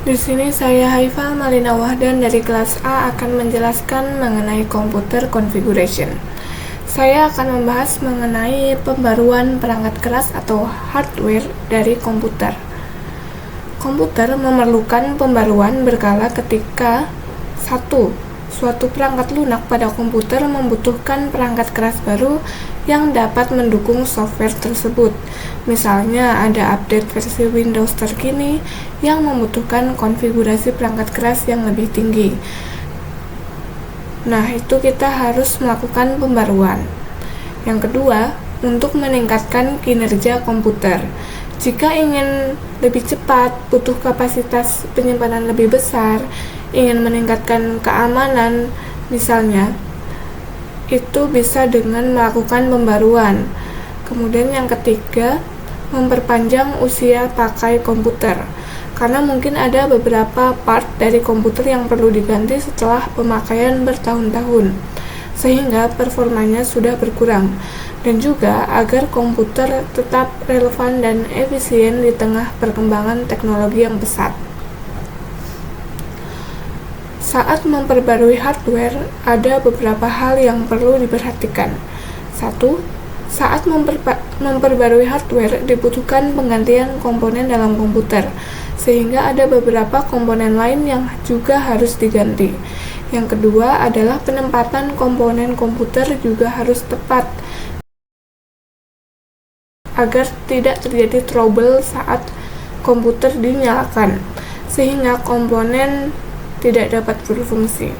Di sini saya Haifa Malina Wahdan dari kelas A akan menjelaskan mengenai komputer configuration. Saya akan membahas mengenai pembaruan perangkat keras atau hardware dari komputer. Komputer memerlukan pembaruan berkala ketika 1. Suatu perangkat lunak pada komputer membutuhkan perangkat keras baru yang dapat mendukung software tersebut. Misalnya ada update versi Windows terkini yang membutuhkan konfigurasi perangkat keras yang lebih tinggi. Nah, itu kita harus melakukan pembaruan. Yang kedua, untuk meningkatkan kinerja komputer. Jika ingin lebih cepat, butuh kapasitas penyimpanan lebih besar, ingin meningkatkan keamanan, misalnya, itu bisa dengan melakukan pembaruan. Kemudian yang ketiga, memperpanjang usia pakai komputer. Karena mungkin ada beberapa part dari komputer yang perlu diganti setelah pemakaian bertahun-tahun, sehingga performanya sudah berkurang. Dan juga agar komputer tetap relevan dan efisien di tengah perkembangan teknologi yang pesat. Saat memperbarui hardware, ada beberapa hal yang perlu diperhatikan. 1. Saat memperbarui hardware, dibutuhkan penggantian komponen dalam komputer, sehingga ada beberapa komponen lain yang juga harus diganti. Yang kedua adalah penempatan komponen komputer juga harus tepat, agar tidak terjadi trouble saat komputer dinyalakan, sehingga komponen tidak dapat berfungsi.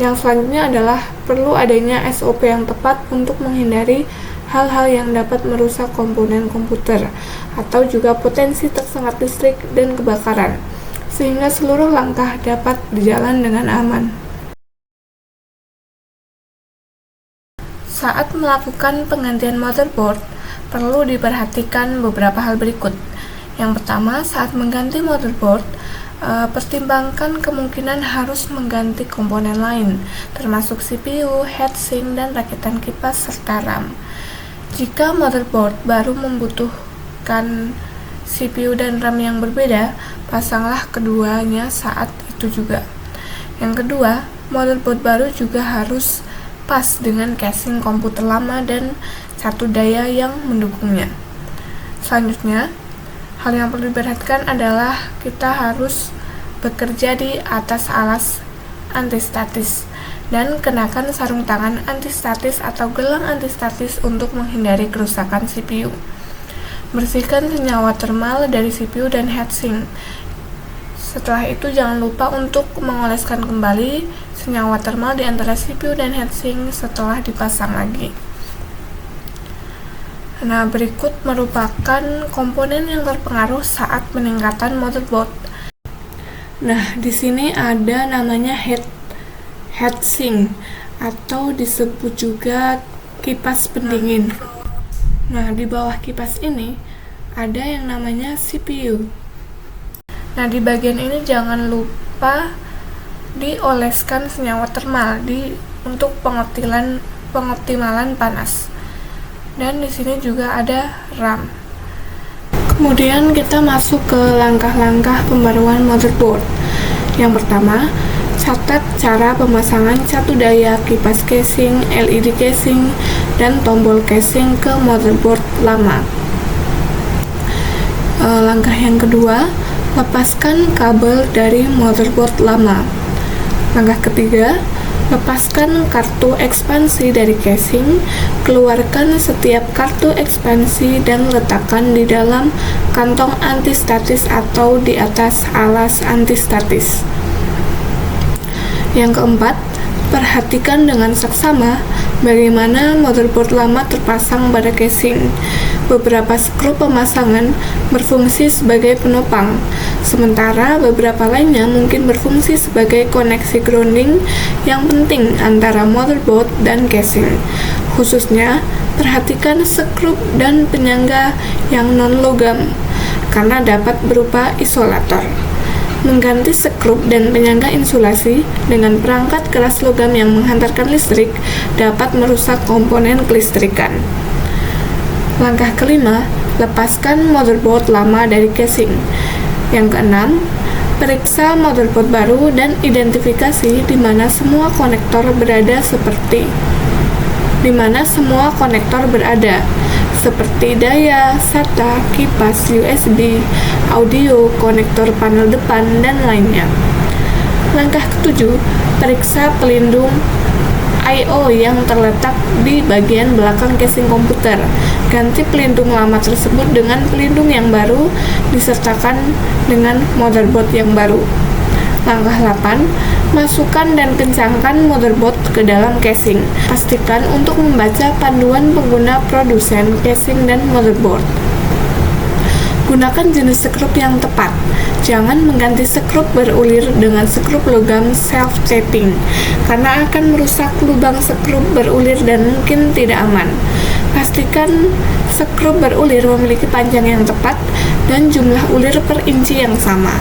Yang selanjutnya adalah perlu adanya SOP yang tepat untuk menghindari hal-hal yang dapat merusak komponen komputer atau juga potensi tersengat listrik dan kebakaran, sehingga seluruh langkah dapat berjalan dengan aman. Saat melakukan penggantian motherboard, perlu diperhatikan beberapa hal berikut. Yang pertama, saat mengganti motherboard, pertimbangkan kemungkinan harus mengganti komponen lain, termasuk CPU, heatsink, dan rakitan kipas serta RAM. Jika motherboard baru membutuhkan CPU dan RAM yang berbeda, pasanglah keduanya saat itu juga. Yang kedua, motherboard baru juga harus pas dengan casing komputer lama dan satu daya yang mendukungnya. Selanjutnya, hal yang perlu diperhatikan adalah kita harus bekerja di atas alas antistatis dan kenakan sarung tangan antistatis atau gelang antistatis untuk menghindari kerusakan CPU. Bersihkan senyawa termal dari CPU dan heatsink. Setelah itu jangan lupa untuk mengoleskan kembali senyawa termal di antara CPU dan heatsink setelah dipasang lagi. Nah, berikut merupakan komponen yang terpengaruh saat peningkatan motherboard. Nah, di sini ada namanya heatsink atau disebut juga kipas pendingin. Nah, di bawah kipas ini ada yang namanya CPU. Nah, di bagian ini jangan lupa dioleskan senyawa termal untuk pengoptimalan panas. Dan di sini juga ada RAM. Kemudian kita masuk ke langkah-langkah pembaruan motherboard. Yang pertama, catat cara pemasangan satu daya kipas casing, LED casing, dan tombol casing ke motherboard lama. Langkah yang kedua, lepaskan kabel dari motherboard lama. Langkah ketiga, lepaskan kartu ekspansi dari casing, keluarkan setiap kartu ekspansi dan letakkan di dalam kantong antistatis atau di atas alas antistatis. Yang keempat, perhatikan dengan seksama bagaimana motherboard lama terpasang pada casing. Beberapa skru pemasangan berfungsi sebagai penopang, sementara beberapa lainnya mungkin berfungsi sebagai koneksi grounding yang penting antara motherboard dan casing. Khususnya, perhatikan skrup dan penyangga yang non-logam, karena dapat berupa isolator. Mengganti skrup dan penyangga insulasi dengan perangkat keras logam yang menghantarkan listrik dapat merusak komponen kelistrikan. Langkah kelima, lepaskan motherboard lama dari casing. Yang keenam, Periksa motherboard baru dan identifikasi di mana semua konektor berada seperti daya, SATA, kipas, USB, audio, konektor panel depan, dan lainnya. Langkah ketujuh, periksa pelindung I/O yang terletak di bagian belakang casing komputer. Ganti pelindung lama tersebut dengan pelindung yang baru disertakan dengan motherboard yang baru. Langkah 8, masukkan dan kencangkan motherboard ke dalam casing. Pastikan untuk membaca panduan pengguna produsen casing dan motherboard. Gunakan jenis sekrup yang tepat. Jangan mengganti sekrup berulir dengan sekrup logam self-tapping, karena akan merusak lubang sekrup berulir dan mungkin tidak aman. Pastikan sekrup berulir memiliki panjang yang tepat dan jumlah ulir per inci yang sama.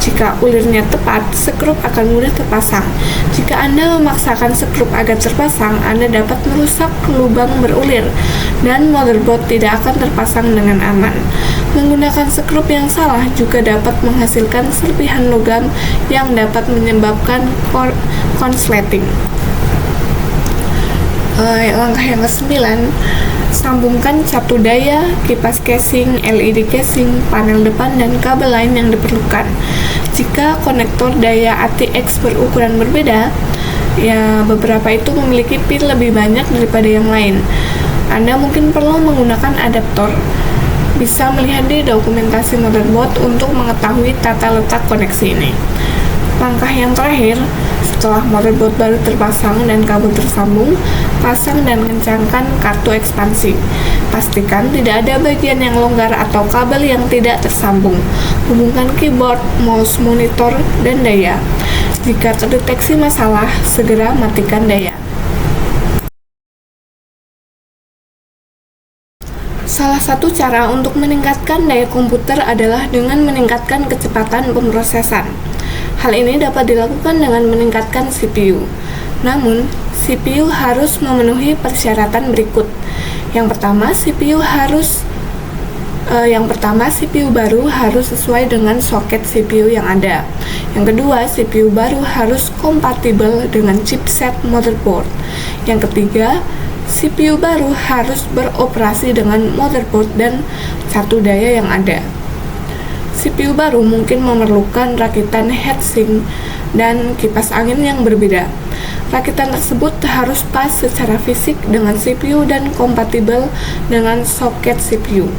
Jika ulirnya tepat, sekrup akan mudah terpasang. Jika Anda memaksakan sekrup agar terpasang, Anda dapat merusak lubang berulir dan motherboard tidak akan terpasang dengan aman. Menggunakan sekrup yang salah juga dapat menghasilkan serpihan logam yang dapat menyebabkan konsleting. Langkah yang ke-9, sambungkan catu daya, kipas casing, LED casing, panel depan, dan kabel lain yang diperlukan. Jika konektor daya ATX berukuran berbeda, ya beberapa itu memiliki pin lebih banyak daripada yang lain. Anda mungkin perlu menggunakan adaptor. Bisa melihat di dokumentasi motherboard untuk mengetahui tata letak koneksi ini. Langkah yang terakhir, setelah motherboard baru terpasang dan kabel tersambung, pasang dan kencangkan kartu ekspansi. Pastikan tidak ada bagian yang longgar atau kabel yang tidak tersambung. Hubungkan keyboard, mouse, monitor, dan daya. Jika terdeteksi masalah, segera matikan daya. Salah satu cara untuk meningkatkan daya komputer adalah dengan meningkatkan kecepatan pemrosesan. Hal ini dapat dilakukan dengan meningkatkan CPU. Namun, CPU harus memenuhi persyaratan berikut. Yang pertama, CPU baru harus sesuai dengan soket CPU yang ada. Yang kedua, CPU baru harus kompatibel dengan chipset motherboard. Yang ketiga, CPU baru harus beroperasi dengan motherboard dan catu daya yang ada. CPU baru mungkin memerlukan rakitan heatsink dan kipas angin yang berbeda. Rakitan tersebut harus pas secara fisik dengan CPU dan kompatibel dengan soket CPU.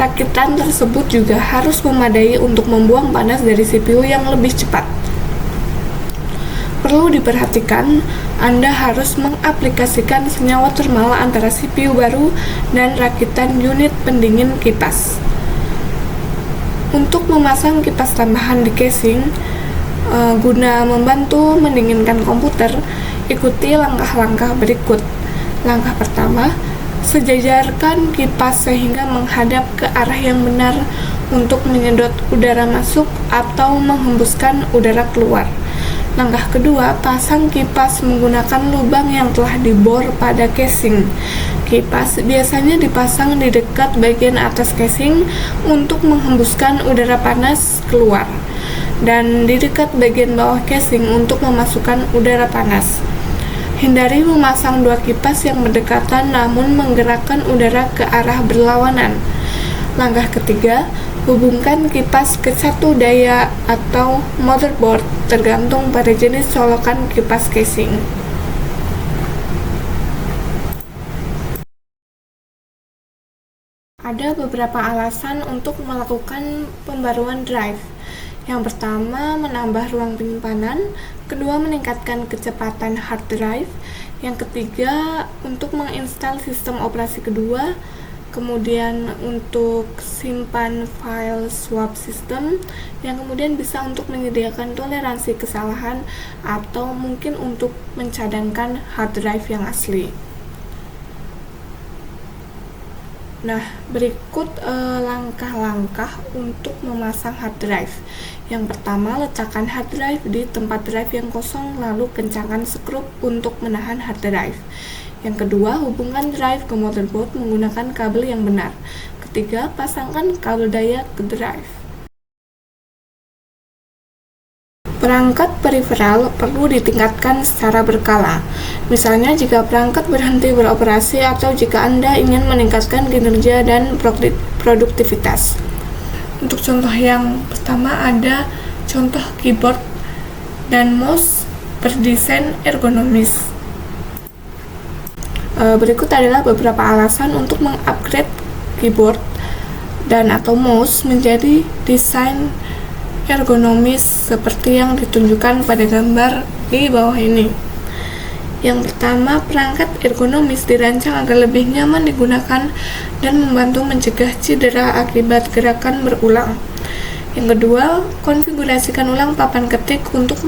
Rakitan tersebut juga harus memadai untuk membuang panas dari CPU yang lebih cepat. Perlu diperhatikan, Anda harus mengaplikasikan senyawa thermal antara CPU baru dan rakitan unit pendingin kipas. Untuk memasang kipas tambahan di casing, guna membantu mendinginkan komputer, ikuti langkah-langkah berikut. Langkah pertama, sejajarkan kipas sehingga menghadap ke arah yang benar untuk menyedot udara masuk atau menghembuskan udara keluar. Langkah kedua, pasang kipas menggunakan lubang yang telah dibor pada casing. Kipas biasanya dipasang di dekat bagian atas casing untuk menghembuskan udara panas keluar, dan di dekat bagian bawah casing untuk memasukkan udara panas. Hindari memasang dua kipas yang berdekatan namun menggerakkan udara ke arah berlawanan. Langkah ketiga, hubungkan kipas ke catu daya atau motherboard tergantung pada jenis colokan kipas casing. Ada beberapa alasan untuk melakukan pembaruan drive. Yang pertama, menambah ruang penyimpanan. Kedua, meningkatkan kecepatan hard drive. Yang ketiga, untuk menginstal sistem operasi kedua. Kemudian untuk simpan file swap system, yang kemudian bisa untuk menyediakan toleransi kesalahan atau mungkin untuk mencadangkan hard drive yang asli. Nah, berikut langkah-langkah untuk memasang hard drive. Yang pertama, letakkan hard drive di tempat drive yang kosong, lalu kencangkan skrup untuk menahan hard drive. Yang kedua, hubungkan drive ke motherboard menggunakan kabel yang benar. Ketiga, pasangkan kabel daya ke drive. Perangkat periferal perlu ditingkatkan secara berkala. Misalnya jika perangkat berhenti beroperasi atau jika Anda ingin meningkatkan kinerja dan produktivitas. Untuk contoh yang pertama ada contoh keyboard dan mouse berdesain ergonomis. Berikut adalah beberapa alasan untuk mengupgrade keyboard dan atau mouse menjadi desain ergonomis seperti yang ditunjukkan pada gambar di bawah ini. Yang pertama, perangkat ergonomis dirancang agar lebih nyaman digunakan dan membantu mencegah cedera akibat gerakan berulang. Yang kedua, konfigurasikan ulang papan ketik untuk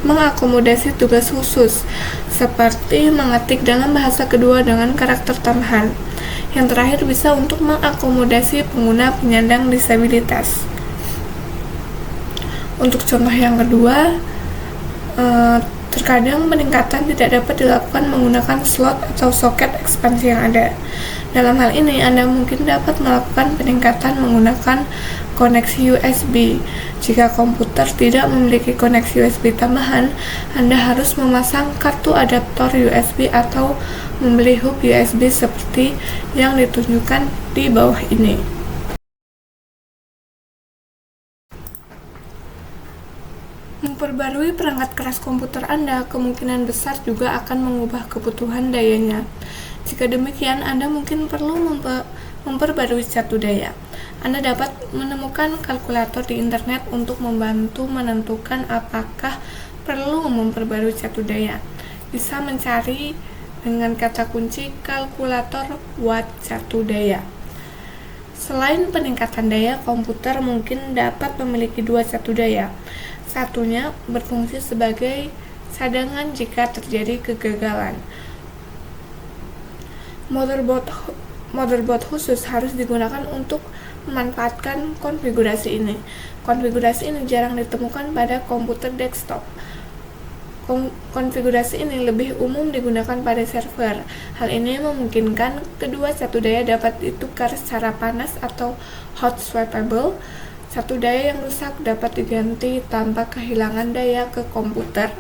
mengakomodasi tugas khusus, seperti mengetik dalam bahasa kedua dengan karakter tambahan. Yang terakhir, bisa untuk mengakomodasi pengguna penyandang disabilitas. Untuk contoh yang kedua, terkadang peningkatan tidak dapat dilakukan menggunakan slot atau soket ekspansi yang ada. Dalam hal ini, Anda mungkin dapat melakukan peningkatan menggunakan koneksi USB. Jika komputer tidak memiliki koneksi USB tambahan, Anda harus memasang kartu adaptor USB atau membeli hub USB seperti yang ditunjukkan di bawah ini. Memperbarui perangkat keras komputer Anda kemungkinan besar juga akan mengubah kebutuhan dayanya. Jika demikian, Anda mungkin perlu memperbarui catu daya. Anda dapat menemukan kalkulator di internet untuk membantu menentukan apakah perlu memperbarui catu daya. Bisa mencari dengan kata kunci kalkulator watt catu daya. Selain peningkatan daya, komputer mungkin dapat memiliki dua catu daya. Satunya berfungsi sebagai cadangan jika terjadi kegagalan. Motherboard khusus harus digunakan untuk memanfaatkan konfigurasi ini. Konfigurasi ini jarang ditemukan pada komputer desktop. Konfigurasi ini lebih umum digunakan pada server. Hal ini memungkinkan kedua catu daya dapat ditukar secara panas atau hot swappable. Catu daya yang rusak dapat diganti tanpa kehilangan daya ke komputer.